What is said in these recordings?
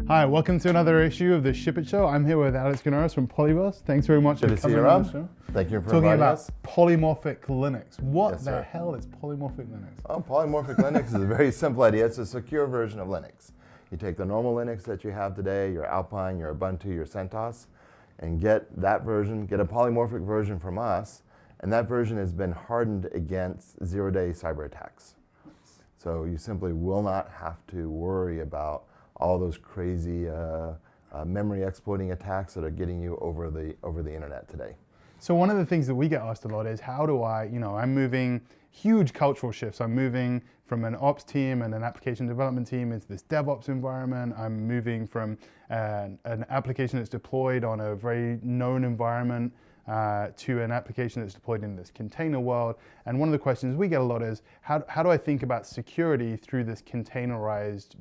Hi, welcome to another issue of the Ship It Show. I'm here with Gounares from Polyverse. Thanks very much Good for to see you, coming on Rob. the show. Thank you for Talking inviting about us. polymorphic Linux. What Yes, the sir. hell is polymorphic Linux? Oh, polymorphic Linux is a very simple idea. It's a secure version of Linux. You take the normal Linux that you have today, your Alpine, your Ubuntu, your CentOS, and get that version, get a polymorphic version from us, and that version has been hardened against zero-day cyber attacks. So you simply will not have to worry about all those crazy memory exploiting attacks that are getting you over the internet today. So one of the things that we get asked a lot is how do I, I'm moving huge cultural shifts. I'm moving from an ops team and an application development team into this DevOps environment. I'm moving from an application that's deployed on a very known environment to an application that's deployed in this container world. And one of the questions we get a lot is, how do I think about security through this containerized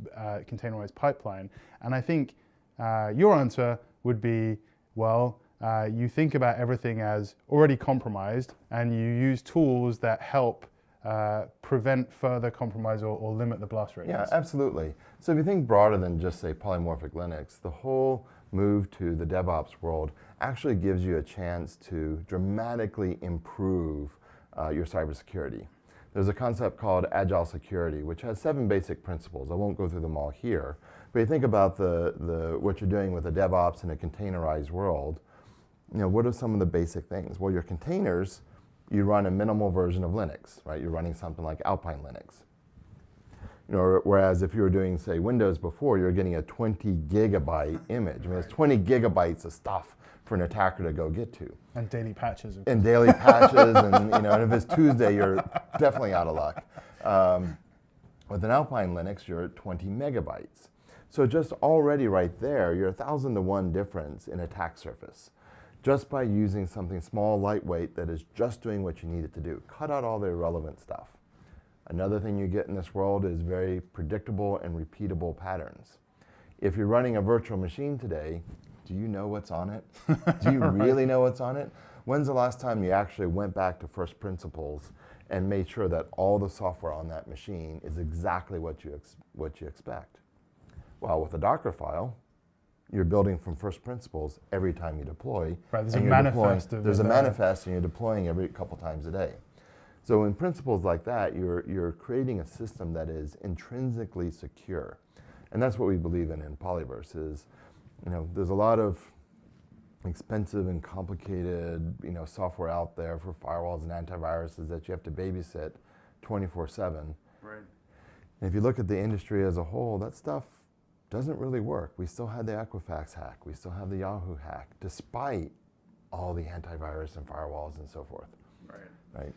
pipeline? And I think your answer would be, well, you think about everything as already compromised, and you use tools that help prevent further compromise or limit the blast radius. Yeah, absolutely. So if you think broader than just, say, polymorphic Linux, the whole move to the DevOps world actually gives you a chance to dramatically improve your cybersecurity. There's a concept called agile security, which has 7 basic principles. I won't go through them all here, but you think about what you're doing with the DevOps in a containerized world. What are some of the basic things? Well, your containers, you run a minimal version of Linux, right? You're running something like Alpine Linux. Whereas if you were doing, say, Windows before, you're getting a 20 gigabyte image. I mean, it's 20 gigabytes of stuff for an attacker to go get to. And daily patches. And daily patches, and if it's Tuesday, you're definitely out of luck. With an Alpine Linux, you're at 20 megabytes. So just already right there, you're 1,000 to 1 difference in attack surface, just by using something small, lightweight, that is just doing what you need it to do. Cut out all the irrelevant stuff. Another thing you get in this world is very predictable and repeatable patterns. If you're running a virtual machine today, do you know what's on it? Do you really know what's on it? When's the last time you actually went back to first principles and made sure that all the software on that machine is exactly what you expect? Well, with a Docker file, you're building from first principles every time you deploy. Right, there's a manifest. There's a manifest, and you're deploying every couple times a day. So in principles like that, you're creating a system that is intrinsically secure. And that's what we believe in Polyverse is, there's a lot of expensive and complicated, software out there for firewalls and antiviruses that you have to babysit 24/7. Right. And if you look at the industry as a whole, that stuff doesn't really work. We still had the Equifax hack. We still have the Yahoo hack, despite all the antivirus and firewalls and so forth. Right.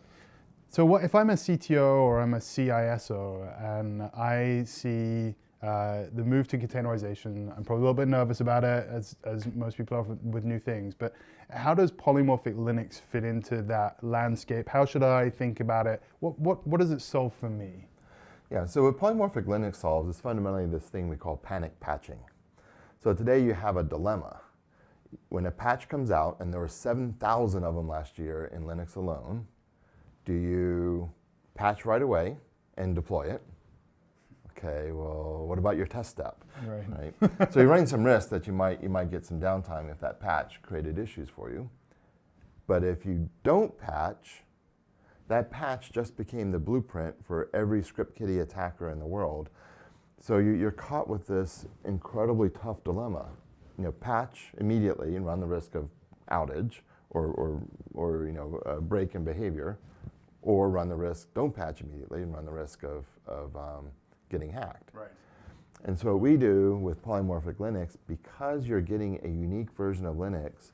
So what if I'm a CTO or I'm a CISO and I see the move to containerization? I'm probably a little bit nervous about it, as most people are with new things, but how does polymorphic Linux fit into that landscape? How should I think about it? What does it solve for me? Yeah, so what polymorphic Linux solves is fundamentally this thing we call panic patching. So today you have a dilemma. When a patch comes out, and there were 7,000 of them last year in Linux alone, do you patch right away and deploy it? Okay, well, what about your test step? Right. So you're running some risk that you might get some downtime if that patch created issues for you. But if you don't patch, that patch just became the blueprint for every script kiddie attacker in the world. So you're caught with this incredibly tough dilemma. Patch immediately and run the risk of outage or break in behavior, or run the risk, don't patch immediately and run the risk of getting hacked. Right. And so what we do with polymorphic Linux, because you're getting a unique version of Linux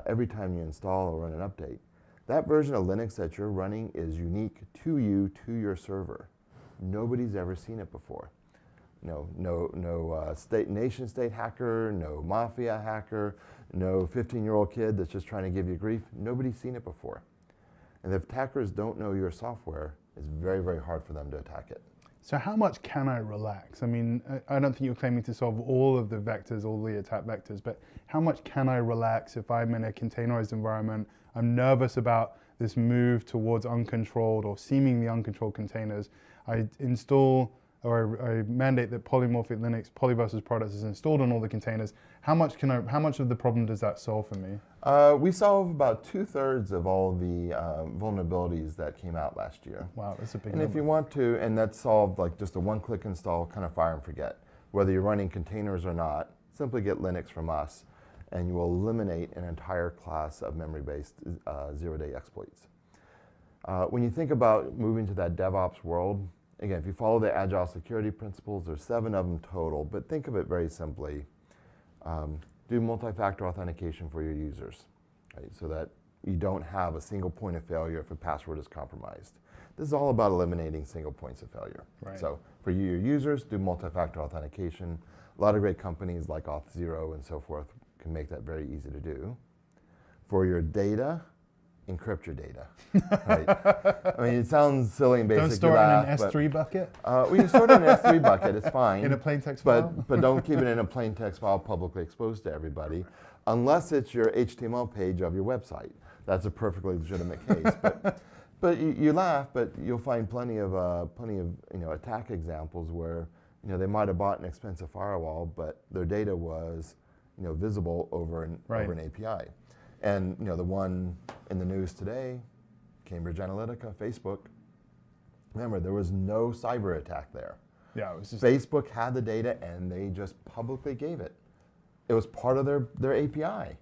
every time you install or run an update, that version of Linux that you're running is unique to you, to your server. Nobody's ever seen it before. No nation state hacker, no mafia hacker, no 15-year-old kid that's just trying to give you grief. Nobody's seen it before. And if attackers don't know your software, it's very, very hard for them to attack it. So how much can I relax? I mean, I don't think you're claiming to solve all of the vectors, all the attack vectors, but how much can I relax if I'm in a containerized environment? I'm nervous about this move towards uncontrolled or seemingly uncontrolled containers. I install or I mandate that polymorphic Linux, Polyverse's products is installed on all the containers, how much of the problem does that solve for me? We solve about 2/3 of all the vulnerabilities that came out last year. Wow, that's a big And number. if you want to, and that's solved like just a one-click install, kind of fire and forget. Whether you're running containers or not, simply get Linux from us, and you will eliminate an entire class of memory-based zero-day exploits. When you think about moving to that DevOps world, again, if you follow the agile security principles, there's 7 of them total, but think of it very simply. Do multi-factor authentication for your users, right, so that you don't have a single point of failure if a password is compromised. This is all about eliminating single points of failure. Right. So for your users, do multi-factor authentication. A lot of great companies like Auth0 and so forth can make that very easy to do. For your data, encrypt your data. Right? I mean, it sounds silly and basic. Don't store it in an S3 bucket? We can store it in an S3 bucket, it's fine. In a plain text file? But don't keep it in a plain text file publicly exposed to everybody, unless it's your HTML page of your website. That's a perfectly legitimate case. But you laugh, but you'll find plenty of attack examples where they might have bought an expensive firewall, but their data was visible over an API. And the one in the news today, Cambridge Analytica, Facebook. Remember, there was no cyber attack there. Yeah, it was just Facebook had the data and they just publicly gave it. It was part of their API.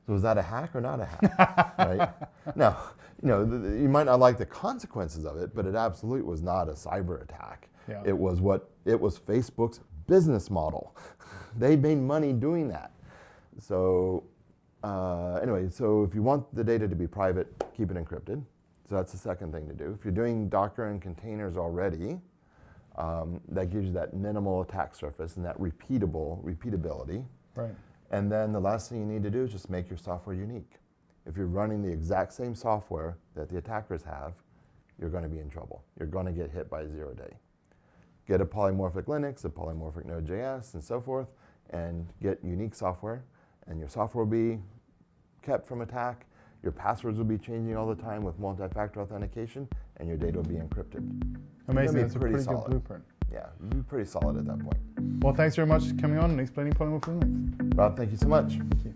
So was that a hack or not a hack? Right? Now, you might not like the consequences of it, but it absolutely was not a cyber attack. Yeah. It was Facebook's business model. They made money doing that. So anyway, so if you want the data to be private, keep it encrypted. So that's the second thing to do. If you're doing Docker and containers already, that gives you that minimal attack surface and that repeatability. right. And then the last thing you need to do is just make your software unique. If you're running the exact same software that the attackers have, you're going to be in trouble. You're going to get hit by a zero-day. Get a polymorphic Linux, a polymorphic Node.js, and so forth, and get unique software. And your software will be kept from attack. Your passwords will be changing all the time with multi-factor authentication, and your data will be encrypted. Amazing. That's a pretty solid. good blueprint. Yeah, you'll be pretty solid at that point. Well, thanks very much for coming on and explaining polymorphic Linux. Rob, thank you so much. Thank you.